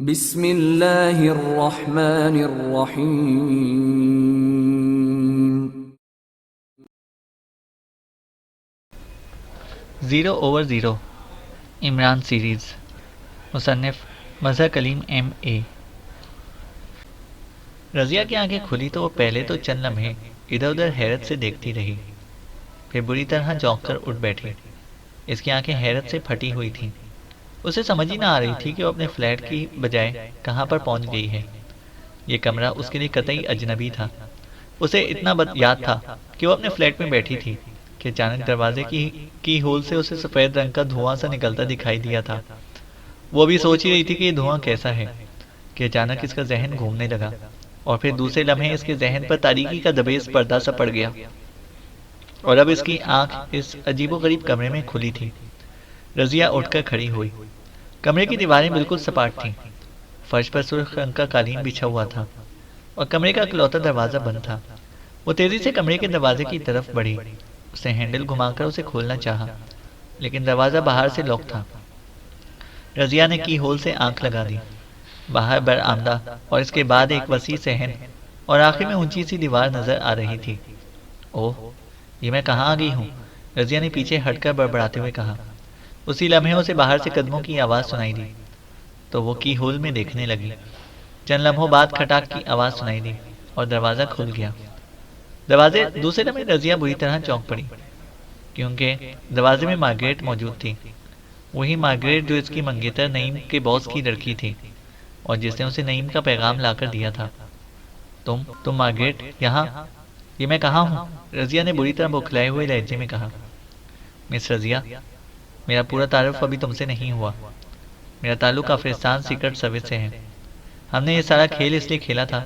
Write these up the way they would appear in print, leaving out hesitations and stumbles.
بسم اللہ الرحمن الرحیم۔ 0/0 عمران سیریز، مصنف مظہر کلیم M.A۔ رضیہ کی آنکھیں کھلی تو وہ پہلے تو چند لمحے ادھر ادھر حیرت سے دیکھتی رہی، پھر بری طرح چونک کر اٹھ بیٹھی۔ اس کی آنکھیں حیرت سے پھٹی ہوئی تھیں۔ اسے سمجھ ہی نہ آ رہی تھی کہ وہ اپنے فلیٹ کی بجائے کہاں پر پہنچ گئی ہے۔ یہ کمرہ اس کے لیے قطعی اجنبی تھا۔ اسے اتنا یاد تھا کہ وہ اپنے فلیٹ میں بیٹھی تھی کہ اچانک دروازے کی ہول سے اسے سفید رنگ کا دھواں سا نکلتا دکھائی دیا تھا۔ وہ بھی سوچ ہی رہی تھی کہ یہ دھواں کیسا ہے کہ اچانک اس کا ذہن گھومنے لگا، اور پھر دوسرے لمحے اس کے ذہن پر تاریکی کا دبیز پردہ سا پڑ گیا، اور اب اس کی آنکھ اس عجیب و غریب کمرے میں کھلی تھی۔ رضیہ اٹھ کر کھڑی ہوئی۔ کمرے کی دیواریں بالکل سپاٹ تھیں، فرش پر سرخ رنگ کا قالین بچھا ہوا تھا، اور کمرے کا اکلوتا دروازہ بند تھا۔ وہ تیزی سے کمرے کے دروازے کی طرف بڑھی۔ اس نے ہینڈل گھما کر اسے کھولنا چاہا، لیکن دروازہ باہر سے لاک تھا۔ رضیہ نے کی ہول سے آنکھ لگا دی۔ باہر برآمدہ اور اس کے بعد ایک وسیع صحن اور آخر میں اونچی سی دیوار نظر آ رہی تھی۔ اوہ، یہ میں کہاں آ گئی ہوں؟ رضیہ نے پیچھے ہٹ کر بڑبڑاتے ہوئے کہا۔ اسی لمحے اسے باہر سے قدموں کی آواز سنائی دی، تو وہ کی ہول میں دیکھنے لگی۔ چند لمحوں بعد کھٹاک کی آواز سنائی دی اور دروازہ کھل گیا۔ دوسرے لمحے رضیہ بری طرح چونک پڑی، کیونکہ دروازے میں مارگریٹ موجود تھی، وہی مارگریٹ جو اس کی منگیتر نعیم کے باس کی لڑکی تھی، اور جس نے اسے نعیم کا پیغام لا کر دیا تھا۔ تم مارگریٹ یہاں؟ یہ میں کہاں ہوں؟ رضیہ نے بری طرح بوکھلائے ہوئے لہجے میں کہا۔ مس رضیہ، میرا پورا تعارف ابھی تم سے نہیں ہوا۔ میرا تعلق افغانستان سیکرٹ سروس سے ہے۔ ہم نے یہ سارا کھیل اس لیے کھیلا تھا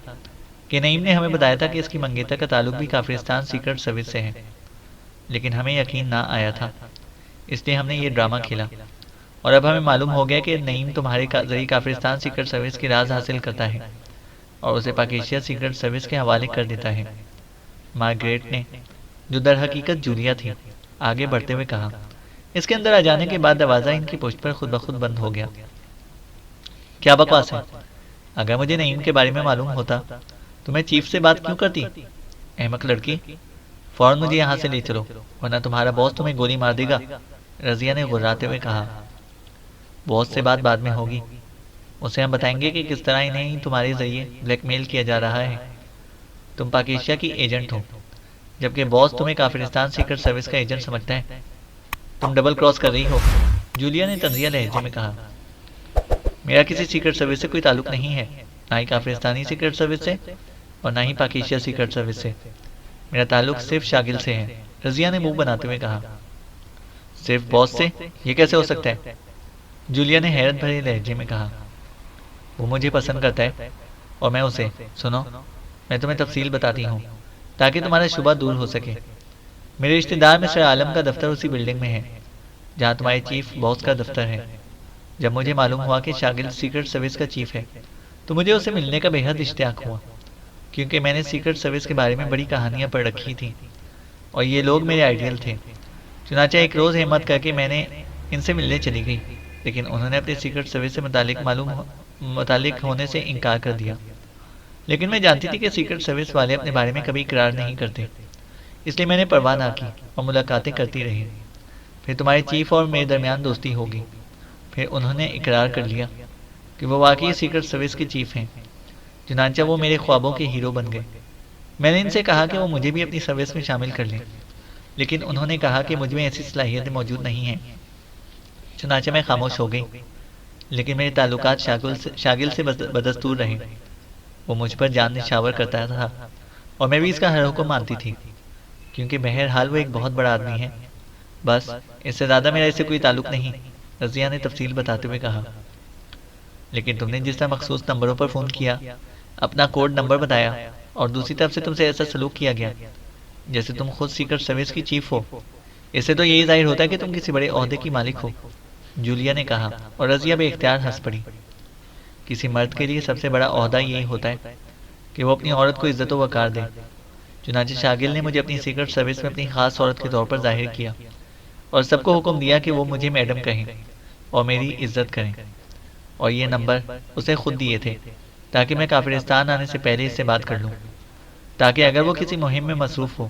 کہ نعیم نے ہمیں بتایا تھا کہ اس کی منگیتر کا تعلق بھی کافرستان سیکرٹ سروس سے ہے، لیکن ہمیں یقین نہ آیا تھا، اس لیے ہم نے یہ ڈرامہ کھیلا، اور اب ہمیں معلوم ہو گیا کہ نعیم تمہارے ذریعے کافرستان سیکرٹ سروس کے راز حاصل کرتا ہے اور اسے پاک ایشیا سیکرٹ سروس کے حوالے کر دیتا ہے۔ مارگریٹ نے، جو در حقیقت جولیا تھی، آگے بڑھتے ہوئے کہا۔ اس کے اندر آ جانے کے بعد دروازہ ان کی پشت پر خود بخود بند ہو گیا۔ کیا بکواس ہے؟ اگر مجھے نعیم کے بارے میں معلوم ہوتا تو میں چیف سے بات کیوں کرتی؟ احمق لڑکی، فوراً مجھے یہاں سے لے چلو، ورنہ تمہارا باس تمہیں گولی مار دے گا، رضیہ نے غراتے ہوئے کہا۔ باس سے بات بعد میں ہوگی، اسے ہم بتائیں گے کہ کس طرح انہیں تمہارے ذریعے بلیک میل کیا جا رہا ہے۔ تم پاک ایشیا کی ایجنٹ ہو، جبکہ باس تمہیں کافرستان سیکرٹ سروس کا ایجنٹ سمجھتا ہے۔ تم ڈبل کراس کر رہی ہو، جولیا نے طنزیہ لہجے میں کہا۔ میرا کسی سیکرٹ سروس سے کوئی تعلق نہیں ہے، نہ ہی کافرستانی سیکرٹ سروس سے اور نہ ہی پاک ایشیا سیکرٹ سروس سے۔ میرا تعلق صرف شاگل سے ہے، رضیہ نے منہ بناتے ہوئے کہا۔ صرف باس سے؟ یہ کیسے ہو سکتا ہے؟ جولیا نے حیرت بھرے لہجے میں کہا۔ وہ مجھے پسند کرتا ہے اور میں اسے۔ سنو، میں تمہیں تفصیل بتاتی ہوں تاکہ تمہارا شبہ دور ہو سکے۔ میرے رشتہ دار مسٹر عالم کا دفتر اسی بلڈنگ میں ہے جہاں تمہارے چیف باس کا دفتر ہے۔ جب مجھے معلوم ہوا کہ شاگل سیکرٹ سروس کا چیف ہے تو مجھے اسے ملنے کا بے حد اشتیاق ہوا، کیونکہ میں نے سیکرٹ سروس کے بارے میں بڑی کہانیاں پڑھ رکھی تھیں اور یہ لوگ میرے آئیڈیل تھے۔ چنانچہ ایک روز ہمت کر کے میں نے ان سے ملنے چلی گئی، لیکن انہوں نے اپنے سیکرٹ سروس سے متعلق ہونے سے انکار کر دیا۔ لیکن میں جانتی تھی کہ سیکرٹ سروس والے اپنے بارے میں کبھی اقرار نہیں کرتے، اس لیے میں نے پرواہ نہ کی اور ملاقاتیں کرتی رہی۔ پھر تمہارے چیف اور میرے درمیان دوستی ہوگی، پھر انہوں نے اقرار کر لیا کہ وہ واقعی سیکرٹ سروس کے چیف ہیں۔ چنانچہ وہ میرے خوابوں کے ہیرو بن گئے۔ میں نے ان سے کہا کہ وہ مجھے بھی اپنی سروس میں شامل کر لیں، لیکن انہوں نے کہا کہ مجھ میں ایسی صلاحیتیں موجود نہیں ہیں۔ چنانچہ میں خاموش ہو گئی، لیکن میرے تعلقات شاگل سے بدستور رہے۔ وہ مجھ پر جان نشاور کرتا تھا اور میں بھی اس کا ہر حکم مانتی تھی، کیونکہ بہرحال وہ ایک بہت بڑا آدمی ہے۔ بس اس سے زیادہ میرا اس سے کوئی تعلق نہیں، رضیہ نے تفصیل بتاتے ہوئے کہا۔ لیکن تم نے جس طرح مخصوص نمبروں پر فون کیا، اپنا کوڈ نمبر بتایا، اور دوسری طرف سے تم سے ایسا سلوک کیا گیا جیسے تم خود سیکرٹ سروس کی چیف ہو، اس سے تو یہی ظاہر ہوتا ہے کہ تم کسی بڑے عہدے کی مالک ہو، جولیا نے کہا، اور رضیہ بے اختیار ہنس پڑی۔ کسی مرد کے لیے سب سے بڑا عہدہ یہی ہوتا ہے کہ وہ اپنی عورت کو عزت و وقار دے۔ چنانچہ شاگل نے مجھے اپنی سیکرٹ سروس میں اپنی خاص عورت کے طور پر ظاہر کیا اور سب کو حکم دیا کہ وہ مجھے میڈم کہیں اور میری عزت کریں۔ اور یہ نمبر اسے خود دیے تھے تاکہ میں کافرستان آنے سے پہلے اس سے بات کر لوں، تاکہ اگر وہ کسی مہم میں مصروف ہو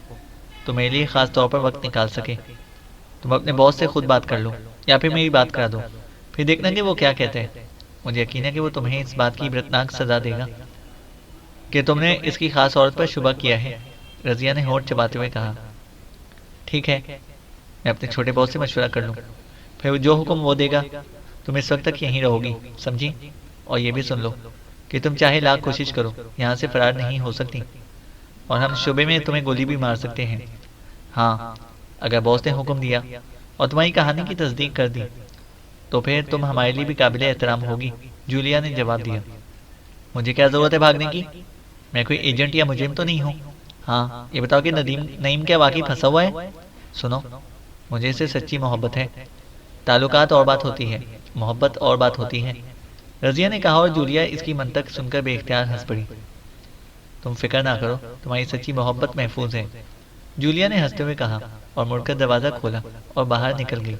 تو میرے لیے خاص طور پر وقت نکال سکے۔ تم اپنے باس سے خود بات کر لو یا پھر میری بات کرا دو، پھر دیکھنا کہ وہ کیا کہتے ہیں۔ مجھے یقین ہے کہ وہ تمہیں اس بات کی عبرتناک سزا دے گا کہ تم نے اس کی خاص عورت پر شبہ کیا ہے۔ رضیہ نے ہونٹ چباتے ہوئے کہا، ٹھیک ہے، میں اپنے چھوٹے باس سے مشورہ کر لوں، پھر جو حکم وہ دے گا تم اس وقت تک یہیں رہو گی، سمجھی؟ اور یہ بھی سن لو کہ تم چاہے لاکھ کوشش کرو یہاں سے فرار نہیں ہو سکتی، اور ہم شعبے میں تمہیں گولی بھی مار سکتے ہیں۔ ہاں، اگر باس نے حکم دیا اور تمہاری کہانی کی تصدیق کر دی تو پھر تم ہمارے لیے بھی قابل احترام ہوگی، جولیا نے جواب دیا۔ مجھے کیا ضرورت ہے بھاگنے کی؟ میں کوئی ایجنٹ یا مجرم تو نہیں ہوں۔ ہاں، یہ بتاؤ کہ نعیم کیا واقعی پھنسا ہوا ہے؟ سنو، مجھے اس سے سچی محبت ہے۔ تعلقات اور بات ہوتی ہے، محبت اور بات ہوتی ہے، رضیہ نے کہا، اور جولیا اس کی منطق سن کر بے اختیار ہنس پڑی۔ تم فکر نہ کرو، تمہاری سچی محبت محفوظ ہے، جولیا نے ہنستے ہوئے کہا، اور مڑ کر دروازہ کھولا اور باہر نکل گئی۔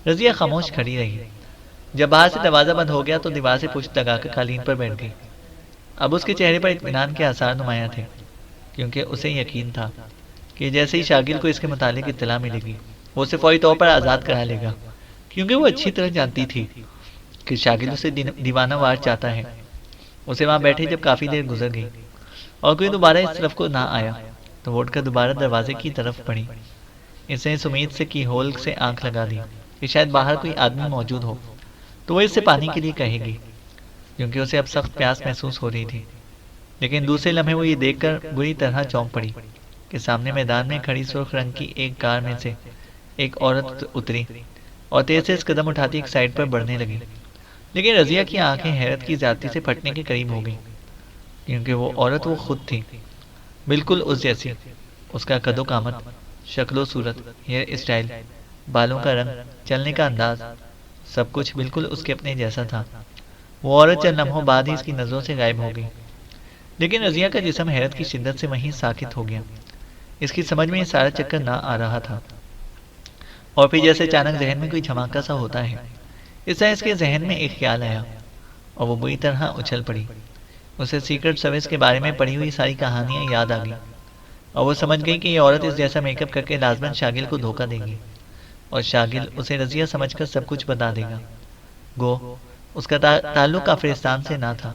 رضیہ خاموش کھڑی رہی۔ جب باہر سے دروازہ بند ہو گیا تو دیوار سے پشت لگا کر قالین پر بیٹھ گئی۔ اب اس کے چہرے پر اطمینان کے آثار نمایاں تھے، کیونکہ اسے یقین تھا کہ جیسے ہی شاگل کو اس کے متعلق اطلاع ملے گی وہ اسے فوری طور پر آزاد کرا لے گا، کیونکہ وہ اچھی طرح جانتی تھی کہ شاگل اسے دیوانہ وار چاہتا ہے۔ اسے وہاں بیٹھے جب کافی دیر گزر گئی اور کوئی دوبارہ اس طرف کو نہ آیا تو وہ اٹھ کر دوبارہ دروازے کی طرف بڑھی۔ اس نے اس امید سے کی ہول سے آنکھ لگا دی کہ شاید باہر کوئی آدمی موجود ہو تو وہ اس سے پانی کے لیے کہے گی، کیونکہ اسے اب سخت پیاس محسوس ہو رہی تھی۔ لیکن دوسرے لمحے وہ یہ دیکھ کر بری طرح چونک پڑی کہ سامنے میدان میں کھڑی سرخ رنگ کی ایک کار میں سے ایک عورت اتری اور تیز سے اس قدم اٹھاتی ایک سائڈ پر بڑھنے لگی۔ لیکن رضیہ کی آنکھیں حیرت کی زیادتی سے پھٹنے کے قریب ہو گئیں، کیونکہ وہ عورت وہ خود تھی، بالکل اس جیسی۔ اس کا قد و قامت، شکل و صورت، ہیئر اسٹائل، بالوں کا رنگ، چلنے کا انداز، سب کچھ بالکل اس کے اپنے جیسا تھا۔ وہ عورت چند لمحوں بعد ہی اس کی نظروں سے غائب ہو گئی، لیکن رضیہ کا جسم حیرت کی شدت سے وہیں ساکت ہو گیا۔ اس کی سمجھ میں یہ سارا چکر نہ آ رہا تھا، اور پھر جیسے اچانک ذہن میں کوئی دھماکہ سا ہوتا ہے، اس طرح اس کے ذہن میں ایک خیال آیا اور وہ بری طرح اچھل پڑی۔ اسے سیکرٹ سروس کے بارے میں پڑھی ہوئی ساری کہانیاں یاد آ گئی، اور وہ سمجھ گئی کہ یہ عورت اس جیسا میک اپ کر کے لازماً شاگل کو دھوکہ دے گی، اور شاگل اسے رضیہ سمجھ کر سب کچھ بتا دے گا۔ گو اس کا تعلق کافرستان سے نہ تھا،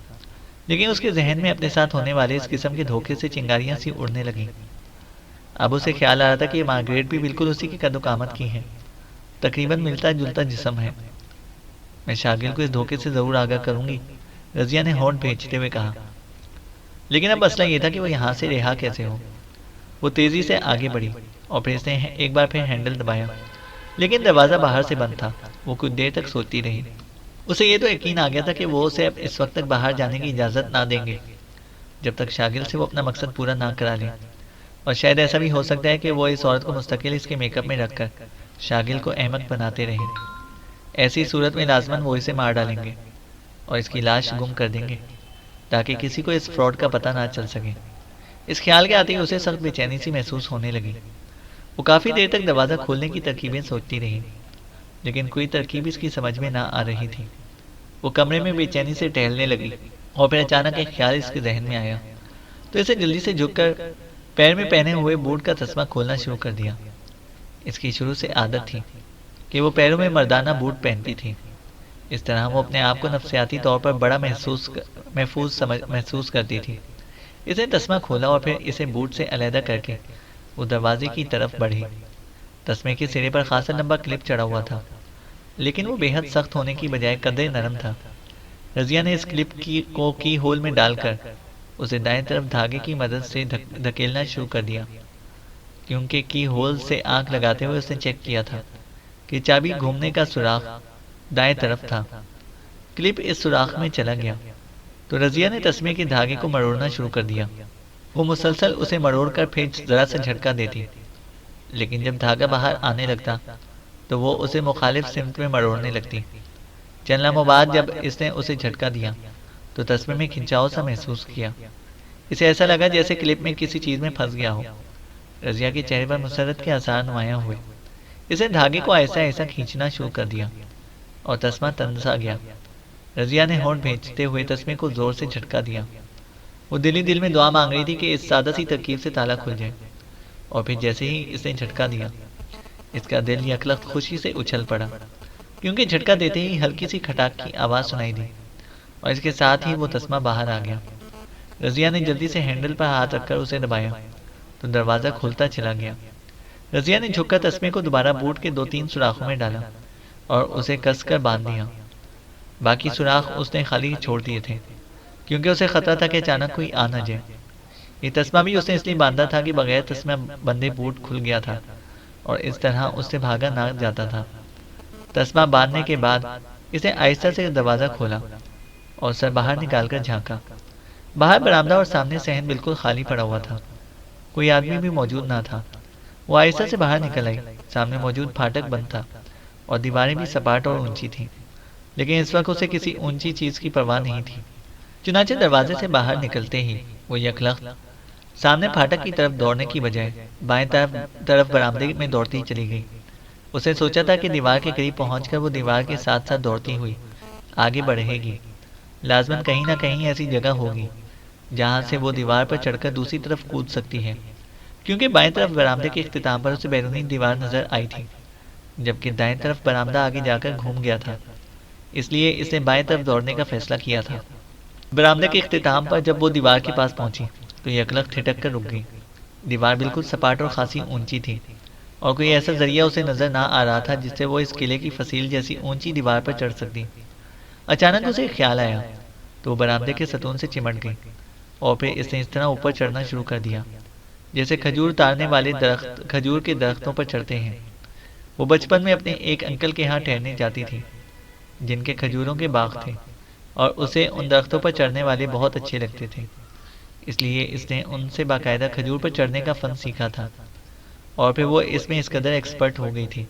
لیکن اس کے ذہن میں اپنے ساتھ ہونے والے اس قسم کے دھوکے سے چنگاریاں سی اڑنے لگیں۔ اب اسے خیال آ رہا تھا کہ یہ مارگریٹ بھی بالکل اسی کی قد و قامت کی ہے، تقریباً ملتا جلتا جسم ہے۔ میں شاگل کو اس دھوکے سے ضرور آگاہ کروں گی، رضیہ نے ہونٹ بھینچتے ہوئے کہا۔ لیکن اب مسئلہ یہ تھا کہ وہ یہاں سے رہا کیسے ہو۔ وہ تیزی سے آگے بڑھی اور پھر اس نے ایک بار پھر ہینڈل دبایا، لیکن دروازہ باہر سے بند تھا۔ وہ کچھ دیر تک سوچتی رہی۔ اسے یہ تو یقین آ گیا تھا کہ وہ اسے اب اس وقت تک باہر جانے کی اجازت نہ دیں گے جب تک شاگل سے وہ اپنا مقصد پورا نہ کرا لیں، اور شاید ایسا بھی ہو سکتا ہے کہ وہ اس عورت کو مستقل اس کے میک اپ میں رکھ کر شاگل کو احمق بناتے رہیں۔ ایسی صورت میں لازماً وہ اسے مار ڈالیں گے اور اس کی لاش گم کر دیں گے تاکہ کسی کو اس فراڈ کا پتہ نہ چل سکے۔ اس خیال کے آتے ہی اسے سخت بے چینی سی محسوس ہونے لگی۔ وہ کافی دیر تک دروازہ کھولنے کی ترکیبیں سوچتی رہی، لیکن کوئی ترکیب اس کی سمجھ میں نہ آ رہی تھی۔ وہ کمرے میں بے چینی سے ٹہلنے لگی، اور پھر اچانک ایک خیال اس کے ذہن میں آیا تو اسے جلدی سے جھک کر پیر میں پہنے ہوئے بوٹ کا تسمہ کھولنا شروع کر دیا۔ اس کی شروع سے عادت تھی کہ وہ پیروں میں مردانہ بوٹ پہنتی تھی۔ اس طرح وہ اپنے آپ کو نفسیاتی طور پر بڑا محفوظ محسوس کرتی تھی۔ اس نے تسمہ کھولا اور پھر اسے بوٹ سے علیحدہ کر کے وہ دروازے کی طرف بڑھی۔ تسمے کے سرے پر خاصا لمبا کلپ چڑھا ہوا تھا، لیکن وہ بے حد سخت ہونے کی بجائے قدرے نرم تھا۔ رضیہ نے اس کلپ کو کی ہول میں ڈال کر اسے دائیں طرف دھاگے کی مدد سے دھکیلنا شروع کر دیا، کیونکہ کی ہول سے آنکھ لگاتے ہوئے اس نے چیک کیا تھا کہ چابی گھومنے کا سوراخ دائیں طرف تھا۔ کلپ اس سوراخ میں چلا گیا تو رضیہ نے تسمے کے دھاگے کو مروڑنا شروع کر دیا۔ وہ مسلسل اسے مروڑ کر پھر ذرا سا جھٹکا دیتی، لیکن جب دھاگا باہر آنے لگتا تو وہ اسے مخالف سمت میں مروڑنے لگتی۔ چند لمحوں بعد جب اس نے اسے جھٹکا دیا تو تسمے میں کھنچاؤ سا محسوس کیا۔ اسے ایسا لگا جیسے کلپ میں کسی چیز میں پھنس گیا ہو۔ رضیہ کے چہرے پر مسرت کے آثار نمایاں ہوئے۔ اس نے دھاگے کو ایسا ایسا کھینچنا شروع کر دیا اور تسمہ تن سا گیا۔ رضیہ نے ہونٹ بھیجتے ہوئے تسمے کو زور سے جھٹکا دیا۔ وہ دل ہی دل میں دعا مانگ رہی تھی کہ اس سادہ سی ترکیب سے تالا کھل جائے، اور پھر جیسے ہی اس نے جھٹکا دیا، اس کا دل یکلخت خوشی سے اچھل پڑا، کیونکہ جھٹکا دیتے ہی ہلکی سی کھٹاک کی آواز سنائی دی، اور اس کے ساتھ ہی وہ تسمہ باہر آ گیا۔ رضیہ نے جلدی سے ہینڈل پر ہاتھ رکھ کر اسے دبایا تو دروازہ کھلتا چلا گیا۔ رضیہ نے جھک کر تسمے کو دوبارہ بوٹ کے 2-3 سوراخوں میں ڈالا اور اسے کس کر باندھ دیا۔ باقی سوراخ اس نے خالی چھوڑ دیے تھے، کیونکہ اسے خطرہ تھا کہ اچانک کوئی آ نہ جائے۔ یہ تسمہ بھی اس نے اس لیے باندھا تھا کہ بغیر تسمہ بندے بوٹ کھل گیا تھا اور اس طرح اس سے بھاگا نہ جاتا تھا۔ تسمہ باندھنے کے بعد اس نے آہستہ سے دروازہ کھولا اور سر باہر نکال کر جھانکا۔ باہر برآمدہ اور سامنے صحن بالکل خالی پڑا ہوا تھا، کوئی آدمی بھی موجود نہ تھا۔ وہ آہستہ سے باہر نکل آئی۔ سامنے موجود پھاٹک بند تھا اور دیواریں بھی سپاٹ اور اونچی تھیں، لیکن اس وقت اسے کسی اونچی چیز کی پرواہ نہیں تھی۔ چنانچہ دروازے سے باہر نکلتے ہی وہ یکلخت سامنے پھاٹک کی طرف دوڑنے کی بجائے بائیں طرف برآمدے میں دوڑتی چلی گئی۔ اس نے سوچا تھا کہ دیوار کے قریب پہنچ کر وہ دیوار کے ساتھ ساتھ دوڑتی ہوئی آگے بڑھے گی۔ لازماً کہیں نہ کہیں ایسی جگہ ہوگی جہاں سے وہ دیوار پر چڑھ کر دوسری طرف کود سکتی ہے، کیونکہ بائیں طرف برآمدے کے اختتام پر اسے بیرونی دیوار نظر آئی تھی، جبکہ دائیں طرف برآمدہ آگے جا کر گھوم گیا تھا، اس لیے اس نے بائیں طرف دوڑنے کا فیصلہ کیا تھا۔ برآمدے کے اختتام پر جب وہ دیوار کے پاس پہنچی تو یکلخت ٹھٹک کر رک گئی۔ دیوار بالکل سپاٹ اور خاصی اونچی تھی، اور کوئی ایسا ذریعہ اسے نظر نہ آ رہا تھا جس سے وہ اس قلعے کی فصیل جیسی اونچی دیوار پر چڑھ سکتی۔ اچانک اسے ایک خیال آیا تو وہ برآمدے کے ستون سے چمٹ گئی، اور پھر اس نے اس طرح اوپر چڑھنا شروع کر دیا جیسے کھجور اتارنے والے درخت کھجور کے درختوں پر چڑھتے ہیں۔ وہ بچپن میں اپنے ایک انکل کے ہاں ٹھہرنے جاتی تھی جن کے کھجوروں کے باغ تھے، اور اسے ان درختوں پر چڑھنے والے بہت اچھے لگتے تھے، اس لیے اس نے ان سے باقاعدہ کھجور پر چڑھنے کا فن سیکھا تھا، اور پھر وہ اس میں اس قدر ایکسپرٹ ہو گئی تھی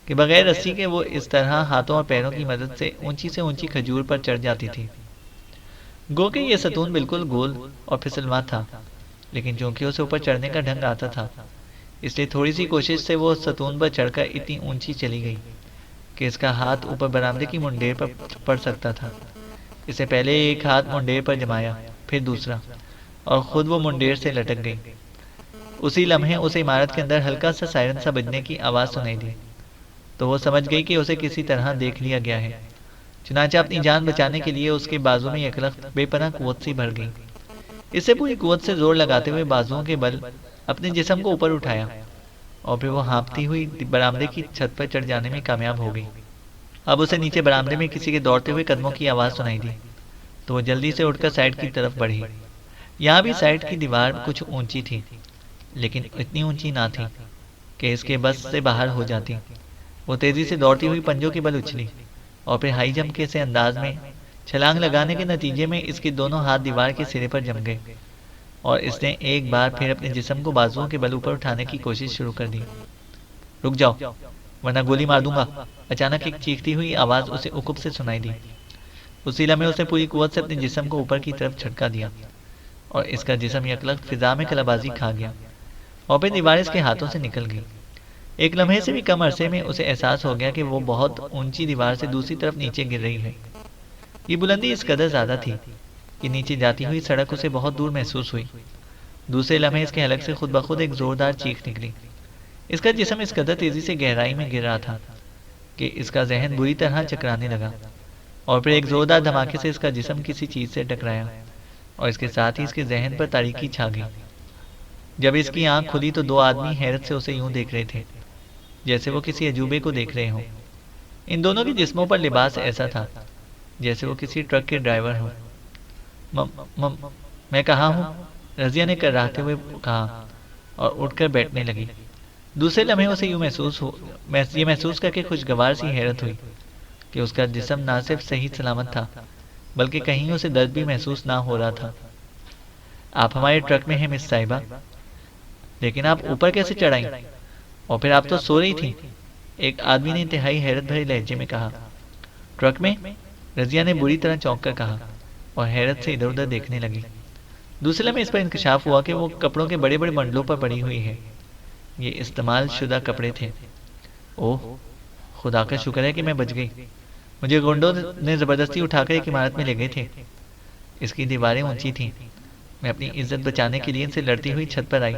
کہ بغیر رسی کے وہ اس طرح ہاتھوں اور پیروں کی مدد سے اونچی کھجور پر چڑھ جاتی تھی۔ گو کہ یہ ستون بالکل گول اور پھسلواں تھا، لیکن چونکہ اسے اوپر چڑھنے کا ڈھنگ آتا تھا، اس لیے تھوڑی سی کوشش سے وہ ستون پر چڑھ کر اتنی اونچی چلی گئی کہ اس کا ہاتھ اوپر برآمدے کی منڈیر پر پڑ سکتا تھا۔ اس نے پہلے ایک ہاتھ منڈیر پر جمایا، پھر دوسرا، اور خود وہ منڈیر سے لٹک گئی۔ اسی لمحے اسے عمارت کے اندر ہلکا سا سائرن سا بجنے کی آواز سنائی دی، تو وہ سمجھ گئی کہ اسے کسی طرح دیکھ لیا گیا ہے۔ چنانچہ اپنی جان بچانے کے لیے اس کے بازو میں یکلخت بے پناہ قوت سی بھر گئی۔ اس سے پوری قوت سے زور لگاتے ہوئے بازوؤں کے بل اپنے جسم کو اوپر اٹھایا، اور پھر وہ ہانپتی ہوئی برآمدے کی چھت پر چڑھ جانے میں کامیاب ہو گئی۔ اب اسے نیچے برآمدے میں کسی کے دوڑتے ہوئے قدموں کی آواز سنائی دی، تو وہ جلدی سے اٹھ کر سائڈ کی طرف بڑھی۔ یہاں بھی سائڈ کی دیوار کچھ اونچی تھی، لیکن اتنی اونچی نہ تھی کہ اس کے بس سے باہر ہو جاتی۔ وہ تیزی سے دوڑتی ہوئی پنجوں کے بل اچھلی، اور پھر ہائی جمپ کے سے انداز میں چھلانگ لگانے کے نتیجے میں اس کے دونوں ہاتھ دیوار کے سرے پر جم گئے، اور اس نے ایک بار پھر اپنے جسم کو بازوؤں کے بل اوپر اٹھانے کی کوشش شروع کر دی۔ رک جاؤ ورنہ گولی مار دوں گا، اچانک ایک چیختی ہوئی آواز اسے عقب سے سنائی دی۔ اسی لمحے اسے پوری قوت سے اپنے جسم کو اوپر کی طرف جھٹکا دیا، اور اس کا جسم یکلخت فضا میں کلابازی کھا گیا، اور پھر دیوار اس کے ہاتھوں سے نکل گئی۔ ایک لمحے سے بھی کم عرصے میں اسے احساس ہو گیا کہ وہ بہت اونچی دیوار سے دوسری طرف نیچے گر رہی ہے۔ یہ بلندی اس قدر زیادہ تھی کہ نیچے جاتی ہوئی سڑک اسے بہت دور محسوس ہوئی۔ دوسرے لمحے اس کے حلق سے خود بخود ایک زوردار چیخ نکلی۔ اس کا جسم اس قدر تیزی سے گہرائی میں گر رہا تھا کہ اس کا ذہن بری طرح چکرانے لگا، اور پھر ایک زوردار دھماکے سے اس کا جسم کسی چیز سے ٹکرایا، اور اس کے ساتھ ہی اس کے ذہن پر تاریکی چھا گئی۔ جب اس کی آنکھ کھلی تو دو آدمی حیرت سے اسے یوں دیکھ رہے تھے جیسے وہ کسی عجوبے کو دیکھ رہے ہوں۔ ان دونوں کے جسموں پر لباس ایسا تھا جیسے وہ کسی ٹرک کے ڈرائیور ہوں۔ میں کہاں ہوں؟ رضیہ نے کراہتے ہوئے کہا، اور اٹھ کر بیٹھنے لگی۔ دوسرے لمحے اسے یہ محسوس کر کے خوشگوار سی حیرت ہوئی کہ اس کا جسم نہ صرف صحیح سلامت تھا بلکہ کہیں اسے درد بھی محسوس نہ ہو رہا تھا۔ آپ ہمارے ٹرک میں ہیں مس صاحبہ، لیکن آپ اوپر کیسے چڑھ آئیں؟ اور پھر آپ تو سو رہی تھی، ایک آدمی نے انتہائی حیرت بھرے لہجے میں کہا۔ ٹرک میں؟ رضیہ نے بری طرح چونک کر کہا، اور حیرت سے ادھر ادھر دیکھنے لگی۔ دوسرے لمحے اس پر انکشاف ہوا کہ وہ کپڑوں کے بڑے بڑے بنڈلوں پر پڑی ہوئی ہے۔ یہ استعمال شدہ کپڑے تھے۔ اوہ خدا کا شکر ہے کہ میں بچ گئی۔ مجھے گنڈوں نے زبردستی اٹھا کر ایک عمارت میں لے گئے تھے۔ اس کی دیواریں اونچی تھیں۔ میں اپنی عزت بچانے کے لیے ان سے لڑتی ہوئی چھت پر آئی،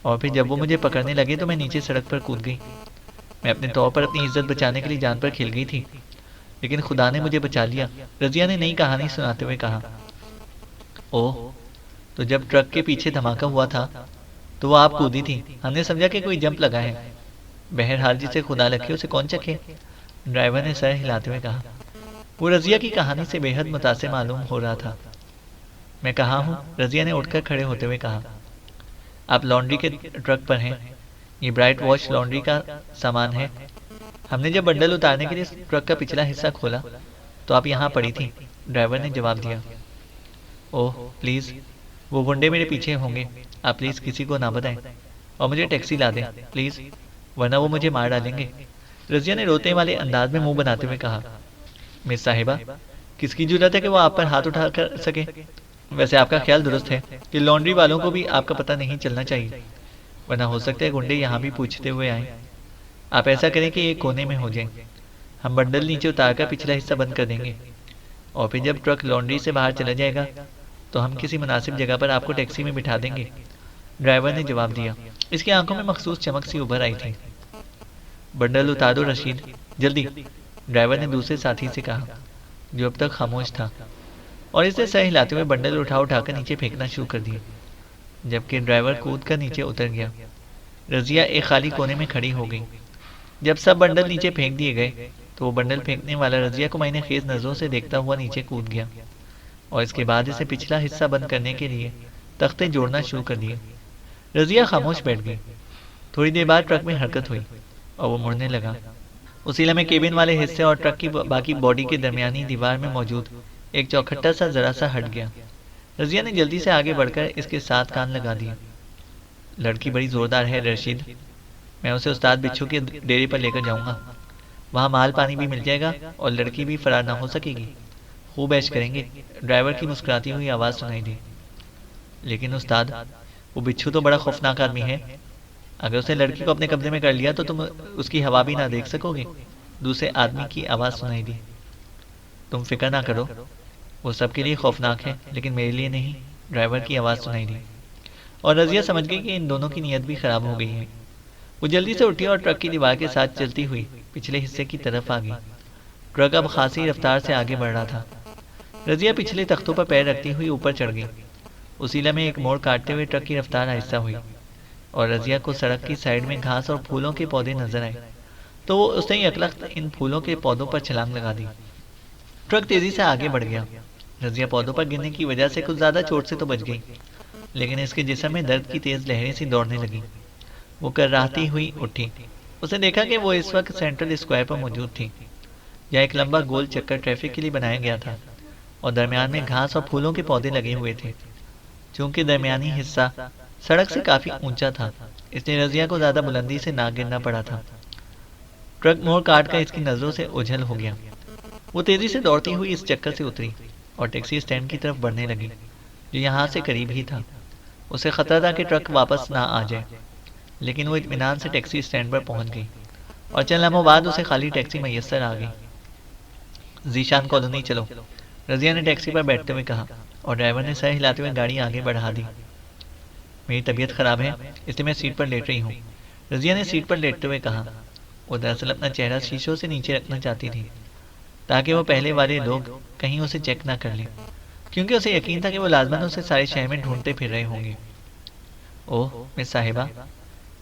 اور پھر جب وہ مجھے پکڑنے لگے تو میں نیچے سڑک پر کود گئی۔ میں اپنے طور پر اپنی عزت بچانے کے لیے جان پر کھل گئی تھی، لیکن خدا نے مجھے بچا لیا۔ رضیہ نے نئی کہانی سناتے ہوئے کہا۔ اوہ، تو جب ٹرک کے پیچھے دھماکہ ہوا تھا تو وہ آپ کودی تھی۔ ہم نے سمجھا کہ کوئی جمپ لگا ہے۔ بہرحال جسے خدا رکھے اسے کون چکھے، ڈرائیور نے سر ہلاتے ہوئے کہا۔ وہ رضیہ کی کہانی سے بے حد متاثر معلوم ہو رہا تھا۔ میں کہاں ہوں؟ رضیہ نے اٹھ کر کھڑے ہوتے ہوئے کہا۔ آپ لانڈری کے ٹرک پر ہیں۔ یہ برائٹ واش لانڈری کا سامان ہے۔ ہم نے جب بنڈل اتارنے کے لیے ٹرک کا پچھلا حصہ کھولا تو آپ یہاں پڑی تھی، ڈرائیور نے جواب دیا۔ اوہ پلیز، وہ گنڈے میرے پیچھے ہوں گے، آپ پلیز کسی کو نہ بتائیں، اور مجھے ٹیکسی لا دیں پلیز، ورنہ وہ مجھے مار ڈالیں گے، رضیہ نے روتے والے انداز میں منہ بناتے ہوئے کہا۔ مس صاحبہ، کس کی جرات ہے کہ وہ آپ پر ہاتھ اٹھا کر سکے؟ ویسے آپ کا خیال درست ہے کہ لانڈری والوں کو بھی آپ کا پتہ نہیں چلنا چاہیے، ورنہ ہو سکتا ہے گنڈے یہاں بھی پوچھتے ہوئے آئیں۔ آپ ایسا کریں کہ ایک کونے میں ہو جائیں، ہم بنڈل نیچے اتار کر پچھلا حصہ بند کر دیں گے، اور پھر جب ٹرک لانڈری سے باہر چلا جائے گا تو ہم کسی مناسب جگہ پر آپ کو ٹیکسی میں بٹھا دیں گے، ڈرائیور نے جواب دیا۔ اس کی آنکھوں میں مخصوص چمک سی ابھر آئی تھی۔ بنڈل اتار دو رشید، جلدی، ڈرائیور نے دوسرے ساتھی سے کہا جو اب تک خاموش تھا، اور اسے سر ہلاتے ہوئے بنڈل اٹھا کر نیچے پھینکنا شروع کر دیا، جبکہ ڈرائیور کود کر نیچے اتر گیا۔ رضیہ ایک خالی کونے میں کھڑی ہو گئی۔ جب سب بنڈل نیچے پھینک دیے گئے تو وہ بنڈل پھینکنے والا رضیہ کو معنی خیز نظروں سے دیکھتا ہوا نیچے کود گیا، اور اس کے بعد اسے پچھلا حصہ بند کرنے کے لیے تختے جوڑنا شروع کر دیے۔ رضیہ خاموش بیٹھ گئی۔ تھوڑی دیر بعد ٹرک میں حرکت ہوئی اور وہ مڑنے لگا۔ اسی لمحے کیبن والے حصے اور ٹرک کی باقی باڈی کے درمیانی دیوار میں موجود ایک چوکھٹا سا ذرا سا ہٹ گیا۔ رضیہ نے جلدی سے آگے بڑھ کر اس کے ساتھ کان لگا دیا۔ لڑکی بڑی زوردار ہے رشید، میں اسے استاد بچھو کے ڈیرے پر لے کر جاؤں گا، وہاں مال پانی بھی مل جائے گا اور لڑکی بھی فرار نہ ہو سکے گی، خوب عیش کریں گے، ڈرائیور کی مسکراتی ہوئی آواز سنائی دی۔ لیکن استاد، وہ بچھو تو بڑا خوفناک آدمی ہے، اگر اسے لڑکی کو اپنے قبضے میں کر لیا تو تم اس کی ہوا بھی نہ دیکھ سکو گے، دوسرے آدمی کی آواز سنائی دی۔ تم فکر نہ کرو، وہ سب کے لیے خوفناک ہے لیکن میرے لیے نہیں، ڈرائیور کی آواز سنائی دی، اور رضیہ سمجھ گئی کہ ان دونوں کی نیت بھی خراب ہو گئی ہے۔ وہ جلدی سے اٹھی اور ٹرک کی دیوار کے ساتھ چلتی ہوئی پچھلے حصے کی طرف آ گئی۔ ٹرک اب خاصی رفتار سے آگے بڑھ رہا تھا۔ رضیہ پچھلے تختوں پر پیر رکھتی ہوئی اوپر چڑھ گئی۔ اسی لمحے ایک موڑ کاٹتے ہوئے ٹرک کی رفتار آہستہ ہوئی، اور رضیہ کو سڑک کی سائیڈ میں گھاس اور پھولوں کے پودے نظر آئے، تو وہ اس نے یکلخت ان پھولوں کے پودوں پر چھلانگ لگا دی۔ ٹرک تیزی سے آگے بڑھ گیا۔ رضیہ پودوں پر گرنے کی وجہ سے کچھ زیادہ چوٹ سے تو بچ گئی، لیکن اس کے جسم میں درد کی تیز لہریں سی دوڑنے لگیں۔ وہ کرراہتی ہوئی اٹھی۔ اس نے دیکھا کہ وہ اس وقت سینٹرل اسکوائر پر موجود تھی، جہاں ایک لمبا گول چکر ٹریفک کے لیے بنایا گیا تھا، اور درمیان میں گھاس اور پھولوں کے پودے لگے ہوئے تھے۔ چونکہ درمیانی حصہ سڑک سے کافی اونچا تھا، اس لیے رضیہ کو زیادہ بلندی سے نہ گرنا پڑا تھا۔ ٹرک موڑ کاٹ کر اس کی نظروں سے اوجھل ہو گیا۔ وہ تیزی سے دوڑتی ہوئی اس چکر سے اتری اور ٹیکسی اسٹینڈ کی طرف بڑھنے لگی، جو یہاں سے قریب ہی تھا۔ اسے خطرہ تھا کہ ٹرک واپس نہ آ جائے، لیکن وہ اطمینان سے ٹیکسی اسٹینڈ پر پہنچ گئی، اور چند لمحوں بعد اسے خالی ٹیکسی میسر آ گئی۔ ذیشان کالونی چلو، رضیہ نے ٹیکسی پر بیٹھتے ہوئے کہا، اور ڈرائیور نے سر ہلاتے ہوئے گاڑی آگے بڑھا دی۔ میری طبیعت خراب ہے اس لیے میں سیٹ پر لیٹ رہی ہوں، رضیہ نے سیٹ پر لیٹتے ہوئے کہا۔ وہ دراصل اپنا چہرہ شیشوں سے نیچے رکھنا چاہتی تھی تاکہ وہ پہلے والے لوگ کہیں اسے چیک نہ کر لیں، کیونکہ اسے یقین تھا کہ وہ لازماً اسے سارے شہر میں ڈھونڈتے پھر رہے ہوں گے۔ اوہ مس صاحبہ،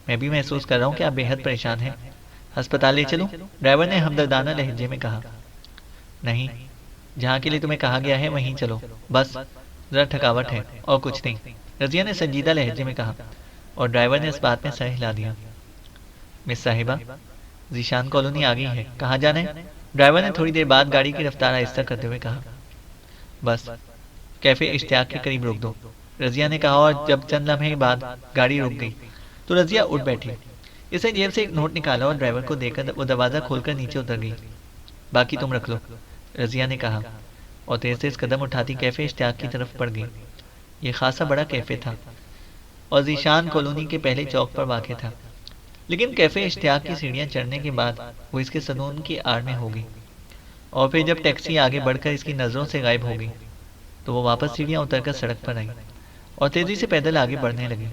میں بھی محسوس کر رہا ہوں کہ آپ بے حد پریشان ہیں، ہسپتال لے چلوں؟ ڈرائیور نے ہمدردانہ لہجے میں کہا۔ نہیں، جہاں کے لیے تمہیں کہا گیا ہے وہیں چلو، بس ذرا تھکاوٹ ہے اور کچھ نہیں، رضیہ نے سنجیدہ لہجے میں کہا، اور ڈرائیور نے اس بات میں سر ہلا دیا۔ مس صاحبہ، ذیشان کالونی آ گئی ہے، کہاں جانا ہے؟ ڈرائیور نے تھوڑی دیر بعد گاڑی کی رفتار آہستہ کرتے ہوئے کہا۔ بس کیفے اشتیاق کے قریب روک دو، رضیہ نے کہا، اور جب چند لمحے بعد گاڑی رک گئی تو رضیہ اٹھ بیٹھی۔ اس نے جیب سے ایک نوٹ نکالا اور ڈرائیور کو دے کر وہ دروازہ کھول کر نیچے اتر گئی۔ باقی تم رکھ لو، رضیہ نے کہا، اور تیز تیز قدم اٹھاتی کیفے اشتیاق کی طرف بڑھ گئی۔ یہ خاصا بڑا کیفے تھا اور ذیشان کالونی کے پہلے چوک پر واقع تھا، لیکن کیفے اشتیاق کی سیڑھیاں چڑھنے کے بعد وہ اس کے سنون کی آڑ میں ہو گئی۔ اور پھر جب ٹیکسی آگے بڑھ کر اس کی نظروں سے غائب ہو گئی تو وہ واپس سیڑھیاں اتر کر سڑک پر آئی اور تیزی سے پیدل آگے بڑھنے لگی۔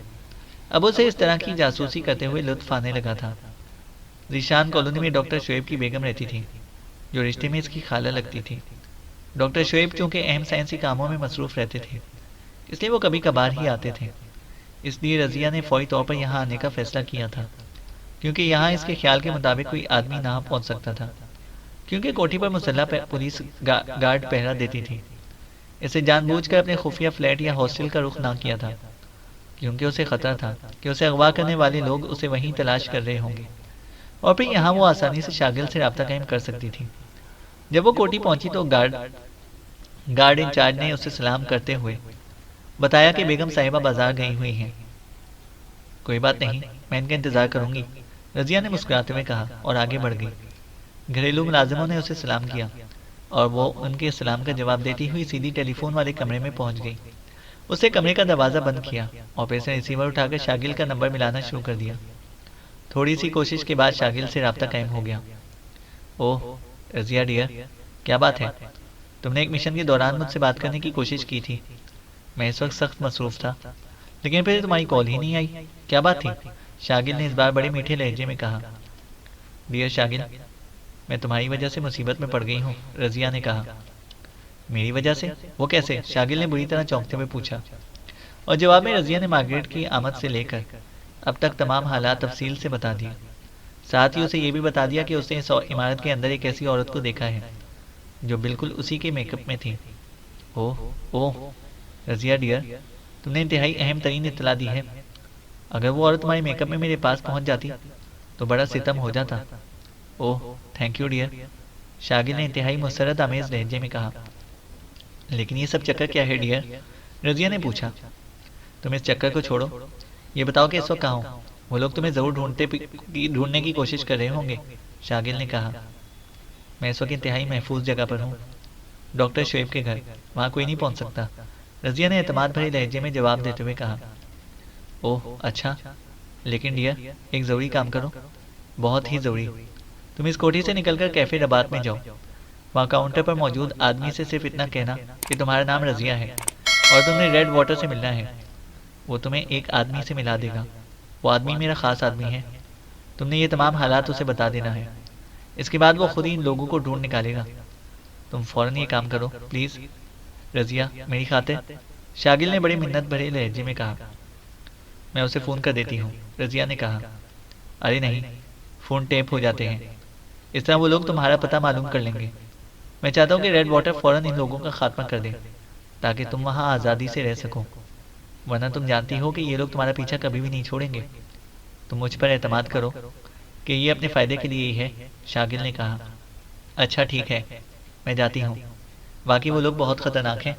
اب اسے اس طرح کی جاسوسی کرتے ہوئے لطف آنے لگا تھا۔ ذیشان کالونی میں ڈاکٹر شعیب کی بیگم رہتی تھی، جو رشتے میں اس کی خالہ لگتی تھی۔ ڈاکٹر شعیب چونکہ اہم سائنسی کاموں میں مصروف رہتے تھے، اس لیے وہ کبھی کبھار ہی آتے تھے۔ اس لیے رضیہ نے فوری طور پر یہاں آنے کا فیصلہ کیا تھا، کیونکہ یہاں اس کے خیال کے مطابق کوئی آدمی نہ پہنچ سکتا تھا، کیونکہ کوٹھی پر مسلح پولیس گارڈ پہرا دیتی تھی۔ اسے جان بوجھ کر اپنے خفیہ فلیٹ یا ہاسٹل کا رخ نہ کیا تھا، کیونکہ اسے خطرہ تھا کہ اسے اغوا کرنے والے لوگ اسے وہیں تلاش کر رہے ہوں گے، اور پھر یہاں وہ آسانی سے شاگل سے رابطہ قائم کر سکتی تھی۔ جب وہ کوٹھی پہنچی تو گارڈ انچارج نے اسے سلام کرتے ہوئے بتایا کہ بیگم صاحبہ بازار گئی ہوئی ہیں۔ کوئی بات نہیں، میں ان کا انتظار کروں گی، رضیہ نے مسکراتے ہوئے کہا اور آگے بڑھ گئی۔ گھریلو ملازموں نے اسے سلام کیا اور وہ ان کے سلام کا جواب دیتی ہوئی سیدھی ٹیلی فون والے کمرے میں پہنچ گئی۔ اس نے کمرے کا دروازہ بند کیا اور پھر سے ریسیور اٹھا کر شاگل کا نمبر ملانا شروع کر دیا۔ تھوڑی سی کوشش کے بعد شاگل سے رابطہ قائم ہو گیا۔ اوہ رضیہ ڈیئر، کیا بات ہے؟ تم نے ایک مشن کے دوران مجھ سے بات کرنے کی کوشش کی تھی، میں اس وقت سخت مصروف تھا، لیکن پھر تمہاری کال ہی نہیں آئی، کیا بات تھی؟ شاگل نے اس بار بڑے میٹھے لہجے میں کہا۔ ڈیئر شاگل، میں تمہاری وجہ سے مصیبت میں پڑ گئی ہوں، رضیہ نے کہا۔ میری وجہ سے؟ وہ کیسے؟ شاگل نے بری طرح چونکتے ہوئے پوچھا، اور جواب میں رضیہ نے مارگریٹ کی آمد سے لے کر اب تک تمام حالات تفصیل سے بتا دیے۔ ساتھ ہی اسے یہ بھی بتا دیا کہ اس نے اس عمارت کے اندر ایک ایسی عورت کو دیکھا ہے جو بالکل اسی کے میک اپ میں تھی۔ اوہ رضیہ ڈیئر، تم نے انتہائی اہم ترین اطلاع دی ہے۔ اگر وہ عورت تمہارے میک اپ میں میرے پاس پہنچ جاتی تو بڑا ستم ہو جاتا۔ اوہ تھینک یو ڈیئر، شاگل نے انتہائی مسرت آمیز لہجے میں کہا۔ لیکن یہ سب چکر کیا ہے ڈیئر؟ رضیہ نے پوچھا۔ تم اس چکر کو چھوڑو، یہ بتاؤ کہ اس وقت کہاں ہوں؟ وہ لوگ تمہیں ضرور ڈھونڈنے کی کوشش کر رہے ہوں گے، شاگل نے کہا۔ میں اس وقت انتہائی محفوظ جگہ پر ہوں، ڈاکٹر شعیب کے گھر، وہاں کوئی نہیں پہنچ سکتا، رضیہ نے اعتماد بھرے لہجے میں جواب دیتے ہوئے کہا۔ اوہ اچھا، لیکن ڈیئر ایک ضروری کام کرو، بہت ہی ضروری۔ تم اس کوٹھی سے نکل کر کیفے رباط میں جاؤ، وہاں کاؤنٹر پر موجود آدمی سے صرف اتنا کہنا کہ تمہارا نام رضیہ ہے اور تم نے ریڈ واٹر سے ملنا ہے۔ وہ تمہیں ایک آدمی سے ملا دے گا، وہ آدمی میرا خاص آدمی ہے، تم نے یہ تمام حالات اسے بتا دینا ہے۔ اس کے بعد وہ خود ہی ان لوگوں کو ڈھونڈ نکالے گا۔ تم فوراً یہ کام کرو پلیز رضیہ، میری خاطر، شاگل نے بڑی منت بھرے لہجے میں کہا۔ میں اسے فون کر دیتی ہوں، رضیہ نے کہا۔ ارے نہیں، فون ٹیپ ہو جاتے ہیں، اس طرح وہ لوگ تمہارا پتہ معلوم کر لیں گے۔ میں چاہتا ہوں کہ ریڈ واٹر فوراً ان لوگوں کا خاتمہ کر دے تاکہ تم وہاں آزادی سے رہ سکو، ورنہ تم جانتی ہو کہ یہ لوگ تمہارا پیچھا کبھی بھی نہیں چھوڑیں گے۔ تم مجھ پر اعتماد کرو کہ یہ اپنے فائدے کے لیے ہی ہے، شاگل نے کہا۔ اچھا ٹھیک ہے، میں جاتی ہوں، باقی وہ لوگ بہت خطرناک ہیں،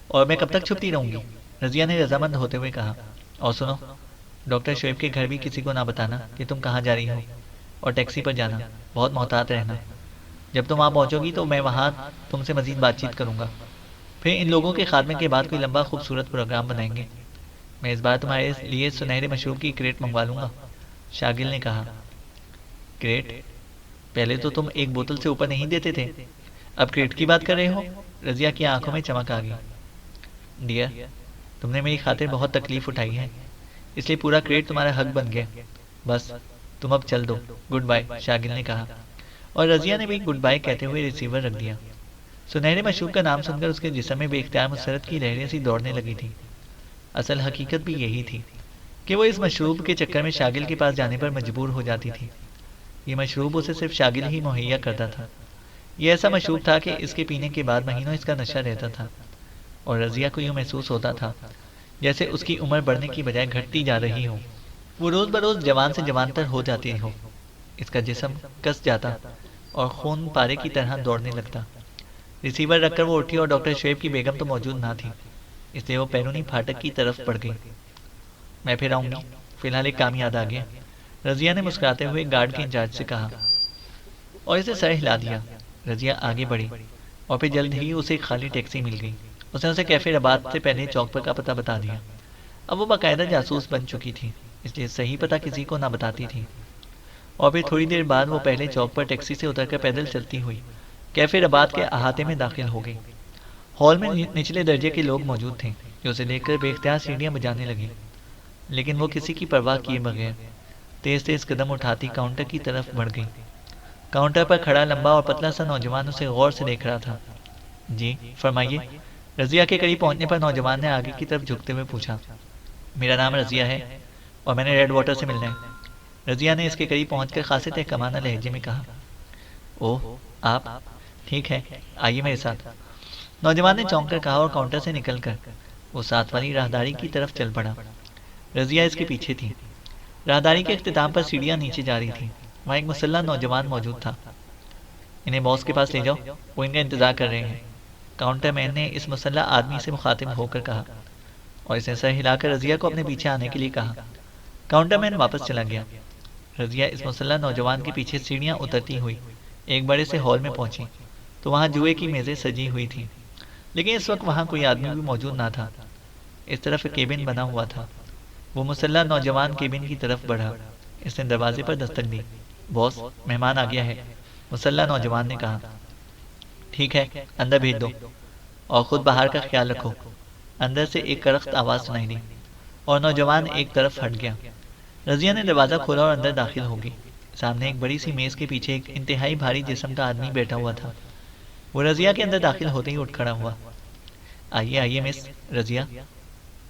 اور میں کب تک چھپتی رہوں گی، رضیہ نے رضامند ہوتے ہوئے کہا۔ اور سنو، ڈاکٹر شعیب کے گھر بھی کسی کو نہ بتانا کہ تم کہاں جا رہی ہو، اور ٹیکسی پر جانا، بہت محتاط رہنا۔ جب تم وہاں پہنچو گی تو میں وہاں تم سے مزید بات چیت کروں گا، پھر ان لوگوں کے خاتمے کے بعد کوئی لمبا خوبصورت پروگرام بنائیں گے۔ میں اس بار تمہارے لیے سنہرے مشروب کی کریٹ منگوا لوں گا، شاگل نے کہا۔ کریٹ؟ پہلے تو تم ایک بوتل سے اوپر نہیں دیتے تھے، اب کریٹ کی بات کر رہے ہو؟ رضیہ کی آنکھوں میں چمک آ گئی۔ ڈیئر، تم نے میری خاطر بہت تکلیف اٹھائی ہے، اس لیے پورا کریٹ تمہارا حق بن گیا، بس تم اب چل دو، گڈ بائے، شاگل نے کہا، اور رضیہ نے بھی گڈ بائے کہتے ہوئے ریسیور رکھ دیا۔ سنہرے مشروب کا نام سن کر اس کے جسم میں بے اختیار مسرت کی لہریں سی دوڑنے لگی تھی۔ اصل حقیقت بھی یہی تھی کہ وہ اس مشروب کے چکر میں شاگل کے پاس جانے پر مجبور ہو جاتی تھی۔ یہ مشروب اسے صرف شاگل ہی مہیا کرتا تھا۔ یہ ایسا مشروب تھا کہ اس کے پینے کے بعد مہینوں اس کا نشہ رہتا تھا، اور رضیہ کو یوں محسوس ہوتا تھا جیسے اس کی عمر بڑھنے کی بجائے گھٹتی جا رہی ہو، وہ روز بروز جوان سے جوان تر ہو جاتی ہو، اس کا جسم کس جاتا اور خون پارے کی طرح دوڑنے لگتا۔ ریسیور رکھ کر وہ اٹھی اور ڈاکٹر شعیب کی بیگم تو موجود نہ تھی، اس لیے وہ بیرونی پھاٹک کی طرف بڑھ گئی۔ میں پھر آؤں گی، فی الحال ایک کام یاد آ گیا، رضیہ نے مسکراتے ہوئے گارڈ کے انچارج سے کہا، اور اسے سر ہلا دیا۔ رضیہ آگے بڑھی اور پھر جلد ہی اسے ایک خالی ٹیکسی مل گئی۔ اس نے اسے کیفے رباط سے پہلے چوک پر کا پتہ بتا دیا۔ اب وہ باقاعدہ جاسوس بن چکی تھی، اس لیے صحیح پتہ کسی کو نہ بتاتی تھی، اور پھر تھوڑی دیر بعد وہ پہلے چوک پر ٹیکسی سے اتر کر پیدل چلتی ہوئی کیفے رباط کے احاطے میں داخل ہو گئی۔ ہال میں نچلے درجے کے لوگ موجود تھے جو اسے دیکھ کر بے اختیار سیڑھیاں بجانے لگے، لیکن وہ کسی کی پرواہ کیے بغیر تیز تیز قدم اٹھاتی کاؤنٹر کی طرف بڑھ گئی۔ کاؤنٹر پر کھڑا لمبا اور پتلا سا نوجوان اسے غور سے دیکھ رہا تھا۔ جی فرمائیے، رضیہ کے قریب پہنچنے پر نوجوان نے آگے کی طرف جھکتے ہوئے پوچھا۔ میرا نام رضیہ ہے اور میں نے ریڈ واٹر سے ملنا ہے، رضیہ نے اس کے قریب پہنچ کر خاصے تحکمانہ لہجے میں کہا۔ اوہ آپ، ٹھیک ہے آئیے میرے ساتھ، نوجوان نے چونک کر کہا اور کاؤنٹر سے نکل کر وہ ساتھ والی راہداری کی طرف چل پڑا۔ رضیہ اس کے پیچھے تھی۔ راہداری کے اختتام پر سیڑھیاں نیچے جا رہی تھیں، وہاں ایک مسلح نوجوان موجود تھا۔ انہیں باس کے پاس لے جاؤ، وہ ان کا انتظار کر رہے ہیں، کاؤنٹر مین نے اس مسلح آدمی سے مخاطب ہو کر کہا اور اسے سر ہلا کر رضیہ کو اپنے پیچھے آنے کے لیے کہا۔ کاؤنٹر مین واپس چلا گیا۔ رضیہ اس مسلح نوجوان کے پیچھے سیڑھیاں اترتی ہوئی ایک بڑے سے ہال میں پہنچی تو وہاں جوئے کی میزیں سجی ہوئی تھیں، لیکن اس وقت وہاں کوئی آدمی بھی موجود نہ تھا۔ اس طرف ایک کیبن بنا ہوا تھا۔ وہ مسلح نوجوان کیبن کی طرف بڑھا۔ اس نے دروازے پر دستک دی۔ باس، مہمان آ گیا ہے، مسلح نوجوان نے کہا۔ ٹھیک ہے اندر بھیج دو اور خود باہر کا خیال رکھو۔ اندر سے ایک کرخت آواز سنائی دی اور نوجوان ایک طرف ہٹ گیا۔ رضیہ نے دروازہ کھولا اور اندر داخل ہو گئی۔ سامنے ایک بڑی سی میز کے پیچھے ایک انتہائی بھاری جسم کا آدمی بیٹھا ہوا تھا۔ وہ رضیہ کے اندر داخل ہوتے ہی اٹھ کھڑا ہوا۔ آئیے آئیے مس رضیہ،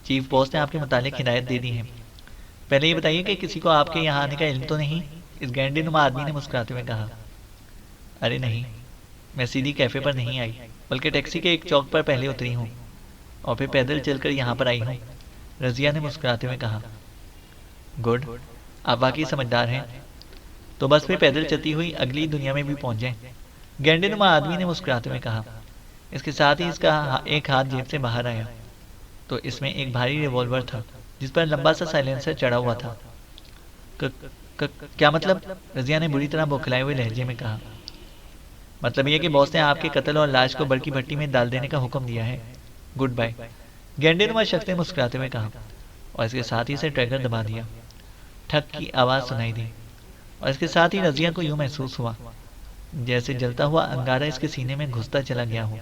چیف باس نے آپ کے متعلق ہدایت دے دی ہے۔ پہلے یہ بتائیے کہ کسی کو آپ کے یہاں آنے کا علم تو نہیں؟ اس گینڈے نما آدمی نے مسکراتے ہوئے کہا۔ ارے نہیں، میں سیدھی کیفے پر نہیں آئی، بلکہ ٹیکسی کے ایک چوک پر پہلے اتری ہوں اور پھر پیدل چل کر یہاں پر آئی ہوں، رضیہ نے مسکراتے ہوئے کہا۔ گڈ، آپ واقعی سمجھدار ہیں، تو بس پھر پیدل چلتی ہوئی اگلی دنیا میں بھی پہنچ جائیں، گینڈے نما آدمی نے مسکراتے ہوئے کہا۔ اس کے ساتھ ہی اس کا ایک ہاتھ جیب سے باہر آیا تو اس میں ایک بھاری ریوالور تھا جس پر لمبا سا سائلنسر چڑھا ہوا تھا۔ کیا مطلب؟ رضیہ نے بری طرح بوکھلائے ہوئے لہجے میں کہا۔ مطلب یہ کہ باس نے آپ کے قتل اور لاش کو بڑکی بھٹی میں ڈال دینے کا حکم دیا ہے۔ گڈ بائے، گینڈے نما شخص نے مسکراتے ہوئے کہا اور اس کے ساتھ ہی سے ٹریگر دبا دیا۔ ٹھک کی آواز سنائی دی اور اس کے ساتھ ہی رضیہ کو یوں محسوس ہوا جیسے جلتا ہوا انگارہ اس کے سینے میں گھستا چلا گیا ہو۔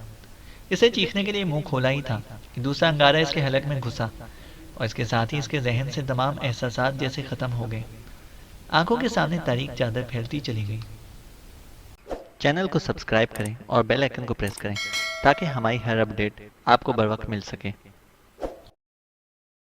اسے چیخنے کے لیے منہ کھولا ہی تھا کہ دوسرا انگارہ اس کے حلق میں گھسا اور اس کے ساتھ ہی اس کے ذہن سے تمام احساسات جیسے ختم ہو گئے۔ آنکھوں کے سامنے تاریک چادر پھیلتی چلی گئی۔ چینل کو سبسکرائب کریں اور بیل آئیکن کو پریس کریں تاکہ ہماری ہر اپڈیٹ آپ کو بر وقت مل سکے۔